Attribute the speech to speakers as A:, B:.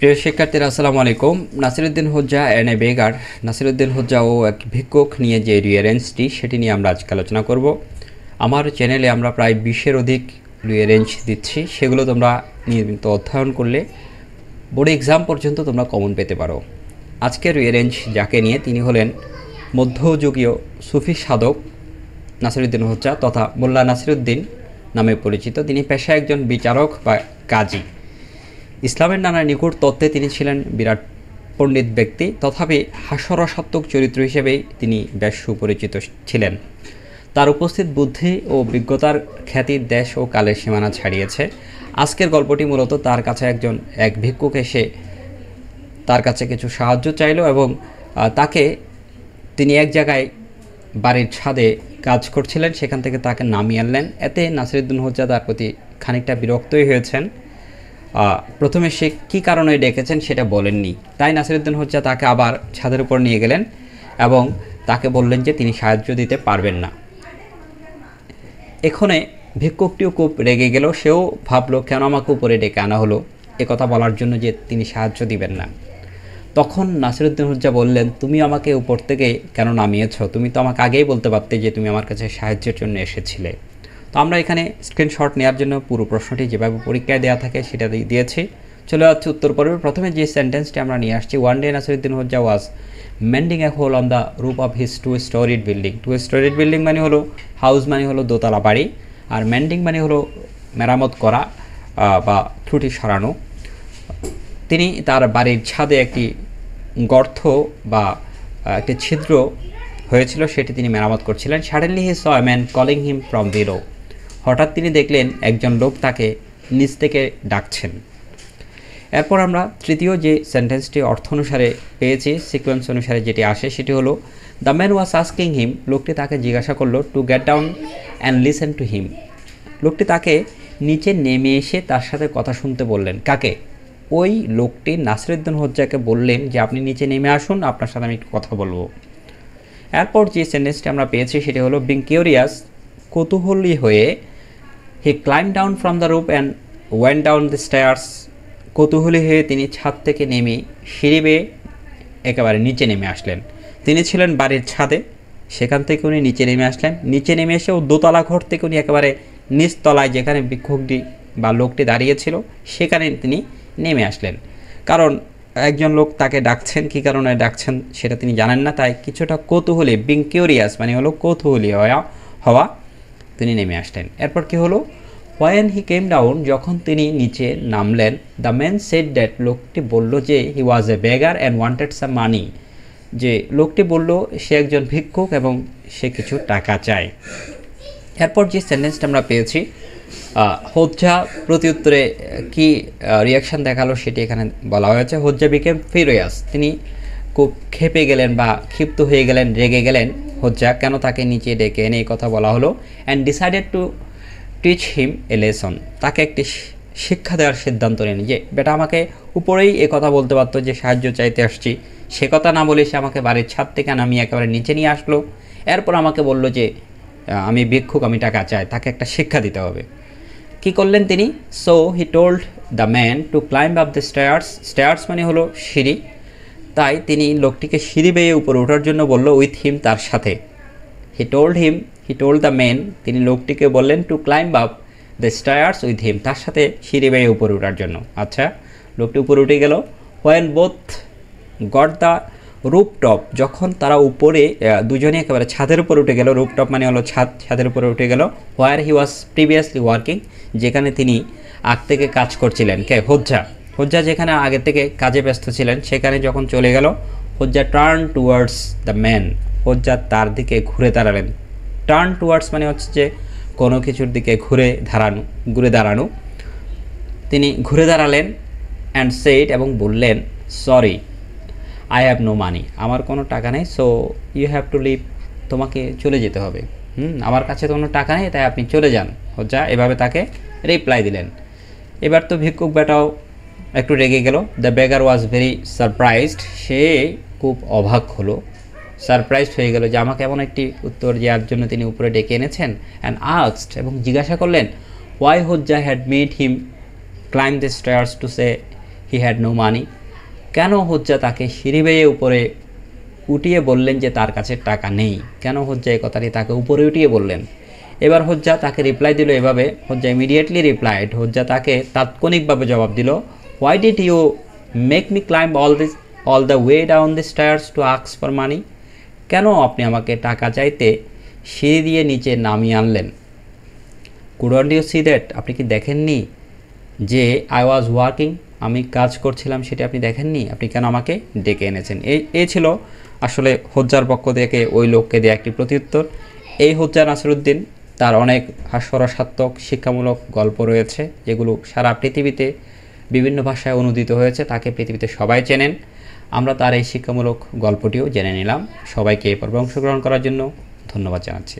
A: প্রিয় শিক্ষার্থীরা আসসালামু আলাইকুম। নাসিরউদ্দিন হোজ্জা এন্ড এ বেগার, নাসিরউদ্দিন হোজ্জা ও এক ভিক্ষুক নিয়ে যে রিয়ারেঞ্জটি সেটি নিয়ে আমরা আজকে আলোচনা করব। আমার চ্যানেলে আমরা প্রায় 20-এর অধিক রিয়ারেঞ্জ দিচ্ছি, সেগুলো তোমরা নিয়মিত অধ্যয়ন করলে বোর্ড এক্সাম পর্যন্ত তোমরা কমন পেতে পারো। আজকের রিয়ারেঞ্জ যাকে নিয়ে, তিনি হলেন মধ্যযুগীয় সুফি সাধক নাসিরউদ্দিন হোজ্জা তথা মোল্লা নাসিরউদ্দিন নামে পরিচিত। তিনি পেশায় একজন বিচারক বা কাজী। ইসলামের নানা নিকট তত্ত্বে তিনি ছিলেন বিরাট পণ্ডিত ব্যক্তি, তথাপি হাস্যরসাত্মক চরিত্র হিসেবেই তিনি বেশ সুপরিচিত ছিলেন। তার উপস্থিত বুদ্ধি ও অভিজ্ঞতার খ্যাতি দেশ ও কালের সীমানা ছাড়িয়েছে। আজকের গল্পটি মূলত তার কাছে এক ভিক্ষুক এসে তার কাছে কিছু সাহায্য চাইল এবং তাকে তিনি এক জায়গায় বাড়ির ছাদে কাজ করছিলেন, সেখান থেকে তাকে নামিয়ে আনলেন। এতে নাসিরউদ্দিন হোজ্জা তার প্রতি খানিকটা বিরক্তই হয়েছেন। প্রথমে সে কী কারণে ডেকেছেন সেটা বলেননি, তাই নাসিরউদ্দিন হোজ্জা তাকে আবার ছাদের উপর নিয়ে গেলেন এবং তাকে বললেন যে তিনি সাহায্য দিতে পারবেন না। এখানে ভিক্ষুকটিও খুব রেগে গেল। সেও ভাবলো কেন আমাকে উপরে ডেকে আনা হলো কথা বলার জন্য যে তিনি সাহায্য দিবেন না। তখন নাসিরউদ্দিন হোজ্জা বললেন, তুমি আমাকে উপর থেকে কেন নামিয়েছ? তুমি তো আমাকে আগেই বলতে পারতে যে তুমি আমার কাছে সাহায্যের জন্য এসেছিলে। তো আমরা এখানে স্ক্রিনশট নেওয়ার জন্য পুরো প্রশ্নটি যেভাবে পরীক্ষায় দেওয়া থাকে সেটা দিয়েছি। চলে যাচ্ছে উত্তর পর্বে। প্রথমে যে সেন্টেন্সটি আমরা নিয়ে আসছি, one day Nasiruddin Hodja was mending a hole on the roof of his two storied building. Two storied building মানে হলো হাউস, মানে হলো দোতলা বাড়ি, আর মেন্ডিং মানে হলো মেরামত করা বা ত্রুটি সরানো। তিনি তার বাড়ির ছাদে একটি গর্ত বা একটি ছিদ্র হয়েছিল, সেটি তিনি মেরামত করছিলেন। Suddenly he saw a man calling him from below. হঠাৎ তিনি দেখলেন একজন লোক তাকে নিচ থেকে ডাকছেন। এরপর আমরা তৃতীয় যে সেন্টেন্সটি অর্থ অনুসারে পেয়েছি, সিকোয়েন্স অনুসারে যেটি আসে সেটি হলো, দ্য ম্যান ওয়াজ আস্কিং হিম। লোকটি তাকে জিজ্ঞাসা করলো to get down and listen to him. লোকটি তাকে নিচে নেমে এসে তার সাথে কথা শুনতে বললেন। কাকে? ওই লোকটি নাসিরউদ্দিন হোজ্জাকে বললেন যে আপনি নিচে নেমে আসুন, আপনার সাথে আমি একটু কথা বলবো। এরপর যে সেন্টেন্সটি আমরা পেয়েছি সেটি হলো, বিং কিউরিয়াস, কৌতূহলী হয়ে, he climb down from the roof and went down the stairs. কৌতূহলী হয়ে তিনি ছাদ থেকে নেমে সিঁড়ি বেয়ে একেবারে নিচে নেমে আসলেন। তিনি ছিলেন বাড়ির ছাদে, সেখান থেকে উনি নিচে নেমে আসলেন। নিচে নেমে এসেও দোতলা ঘর থেকে উনি একেবারে নিচতলায় যেখানে ভিক্ষুকটি বা লোকটি দাঁড়িয়েছিল সেখানে তিনি নেমে আসলেন। কারণ একজন লোক তাকে ডাকছেন, কী কারণে ডাকছেন সেটা তিনি জানেন না, তাই কিছুটা কৌতূহলী, বিং কিউরিয়াস মানে হলো কৌতূহলী হওয়া, তিনি নেমে আসলেন। এরপর কি হলো, হোয়েন হি কেম ডাউন, যখন তিনি নিচে নামলেন, দ্য ম্যান সেড দ্যাট, লোকটি বলল যে হি ওয়াজ এ বেগার অ্যান্ড ওয়ান্টেড সাম মানি, যে লোকটি বলল সে একজন ভিক্ষুক এবং সে কিছু টাকা চায়। এরপর যে সেন্টেন্সটা আমরা পেয়েছি, হোজ্জা প্রত্যুত্তরে কি রিয়াকশান দেখালো সেটি এখানে বলা হয়েছে। হোজ্জা বিকেম ফিউরিয়াস, তিনি খুব ক্ষেপে গেলেন বা ক্ষিপ্ত হয়ে গেলেন, রেগে গেলেন। হোজ্জা কেন তাকে নিচে ডেকে এনে এই কথা বলা হলো। And decided to teach him a lesson, তাকে একটি শিক্ষা দেওয়ার সিদ্ধান্ত নেন যে বেটা আমাকে উপরেই এ কথা বলতে পারতো যে সাহায্য চাইতে আসছি, সে কথা না বলে সে আমাকে বাড়ির ছাদ থেকে নামিয়ে একেবারে নিচে নিয়ে আসলো। এরপর আমাকে বলল যে আমি ভিক্ষুক, আমি টাকা চাই, তাকে একটা শিক্ষা দিতে হবে। কি করলেন তিনি? So he told the man to climb up the stairs. Stairs মানে হলো সিঁড়ি, তাই তিনি লোকটিকে সিঁড়ি বেয়ে উপরে ওঠার জন্য বলল, উইথ হিম, তার সাথে। হি টোল্ড দ্য ম্যান, তিনি লোকটিকে বললেন to climb up the stairs with him, তার সাথে সিঁড়ি বেয়ে উপরে ওঠার জন্য। আচ্ছা, লোকটি উপরে উঠে গেল। When both got the rooftop, যখন তারা উপরে দুজনে একেবারে ছাদের উপরে উঠে গেল। রুপটপ মানে হলো ছাদ, ছাদের উপরে উঠে গেল। হোয়ার হি ওয়াজ প্রিভিয়াসলি ওয়ার্কিং, যেখানে তিনি আগ থেকে কাজ করছিলেন। কে? হোজ্জা যেখানে আগে থেকে কাজে ব্যস্ত ছিলেন সেখানে যখন চলে গেল, Hodja turn towards the man, Hodja তার দিকে ঘুরে দাঁড়ালেন। টার্ন টুয়ার্ডস মানে হচ্ছে যে কোনো কিছুর দিকে ঘুরে দাঁড়ানো। তিনি ঘুরে দাঁড়ালেন অ্যান্ড সেইড, এবং বললেন, sorry I have no money, আমার কোনো টাকা নেই। So you have to leave, তোমাকে চলে যেতে হবে। আমার কাছে তো কোনো টাকা নেই, তাই আপনি চলে যান। হোজ্জা এভাবে তাকে রিপ্লাই দিলেন। এবার তো ভিক্ষুক বেটাও একটু রেগে গেল। The beggar was very surprised, সে খুব অবাক হলো, সারপ্রাইজড হয়ে গেল যে আমাকে এমন একটি উত্তর দেওয়ার জন্য তিনি উপরে ডেকে এনেছেন। অ্যান্ড আস্কড, এবং জিজ্ঞাসা করলেন, why Hodja had made him climb the stairs to say he had no money. কেন হুজ্জা তাকে সিঁড়ি বেয়ে উপরে উঠিয়ে বললেন যে তার কাছে টাকা নেই? কেন হুজ্জা এই কথাটি তাকে উপরে উঠিয়ে বললেন? এবার হুজ্জা তাকে রিপ্লাই দিল এভাবে, হুজ্জা ইমিডিয়েটলি রিপ্লাইড, হুজ্জা তাকে তাৎক্ষণিকভাবে জবাব দিল, why did you make me climb all the way down the stairs to ask for money? কেন আপনি আমাকে টাকা চাইতে সিঁড়ি দিয়ে নিচে নামিয়ে আনলেন? Couldn't you see that? আপনি কি দেখেননি যে আই ওয়াজ ওয়ার্কিং, আমি কাজ করছিলাম, সেটা আপনি দেখেননি? আপনি কেন আমাকে ডেকে এনেছেন? এই ছিল আসলে হুজ্জার পক্ষ থেকে ওই লোককে দেওয়া একটি প্রত্যুত্তর। এই হুজ্জা নাসিরুদ্দিন, তার অনেক হাস্যরসাত্মক শিক্ষামূলক গল্প রয়েছে যেগুলো সারা পৃথিবীতে বিভিন্ন ভাষায় অনুদিত হয়েছে, তাকে পৃথিবীতে সবাই চেনেন। আমরা তার এই শিক্ষামূলক গল্পটিও জেনে নিলাম। সবাইকে এই পর্বে অংশগ্রহণ করার জন্য ধন্যবাদ জানাচ্ছি।